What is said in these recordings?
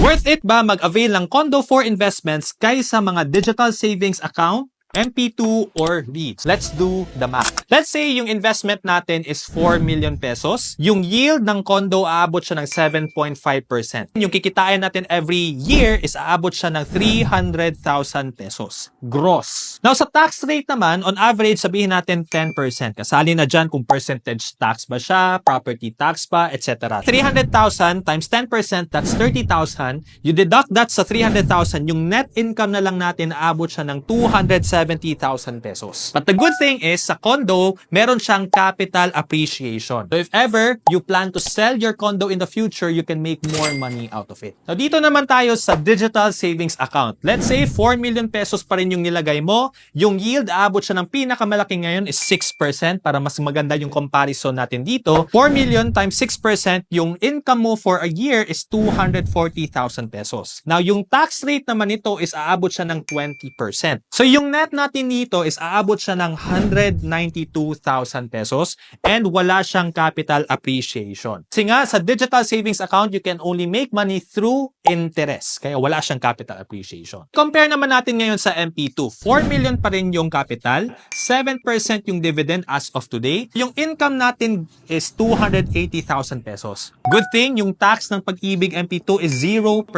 Worth it ba mag-avail ng condo for investments kaysa mga digital savings account, MP2 or REITs? Let's do the math. Let's say yung investment natin is 4 million pesos. Yung yield ng condo aabot siya ng 7.5%. Yung kikitain natin every year is aabot siya ng 300,000 pesos. Gross. Now sa tax rate naman, on average sabihin natin 10%. Kasali na dyan kung percentage tax ba siya, property tax ba, etc. 300,000 times 10%, that's 30,000. You deduct that sa 300,000, yung net income na lang natin aabot siya ng 270,000 pesos. But the good thing is, sa condo, meron siyang capital appreciation. So if ever you plan to sell your condo in the future, you can make more money out of it. Now dito naman tayo sa digital savings account. Let's say 4 million pesos pa rin yung nilagay mo. Yung yield, aabot siya ng pinakamalaki ngayon is 6% para mas maganda yung comparison natin dito. 4 million times 6%, yung income mo for a year is 240,000 pesos. Now yung tax rate naman nito is aabot siya ng 20%. So yung net natin dito is aabot siya ng 192,000 pesos and wala siyang capital appreciation. Kasi nga, sa digital savings account, you can only make money through interest. Kaya wala siyang capital appreciation. Compare naman natin ngayon sa MP2. 4 million pa rin yung capital, 7% yung dividend as of today. Yung income natin is 280,000 pesos. Good thing, yung tax ng Pag-ibig MP2 is 0%,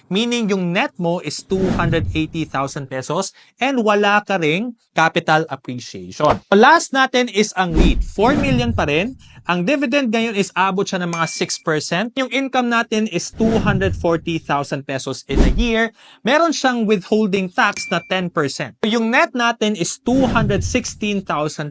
meaning yung net mo is 280,000 pesos and wala ka ring capital appreciation. Last natin is ang REIT. 4 million pa rin. Ang dividend ngayon is abot siya ng mga 6%. Yung income natin is 240,000 pesos in a year. Meron siyang withholding tax na 10%. Yung net natin is 216,000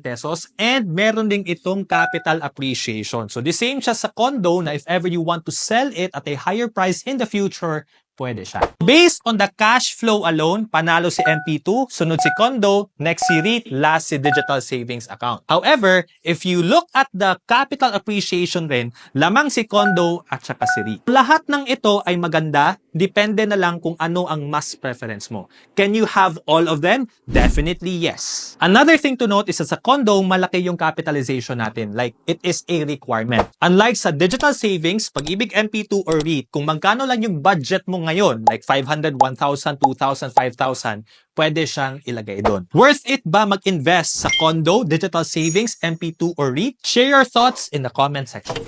pesos and meron ding itong capital appreciation. So the same siya sa condo na if ever you want to sell it at a higher price in the future, pwede siya. Based on the cash flow alone, panalo si MP2, sunod si condo, next si REIT, last si digital savings account. However, if you look at the capital appreciation rin, lamang si condo at saka si REIT. Lahat ng ito ay maganda, depende na lang kung ano ang mas preference mo. Can you have all of them? Definitely yes. Another thing to note is that sa condo, malaki yung capitalization natin. Like, it is a requirement. Unlike sa digital savings, Pag-ibig MP2 or REIT, kung magkano lang yung budget mo ngayon, like 500, 1,000, 2,000, 5,000, pwede siyang ilagay doon. Worth it ba mag-invest sa condo, digital savings, MP2 or REIT? Share your thoughts in the comment section.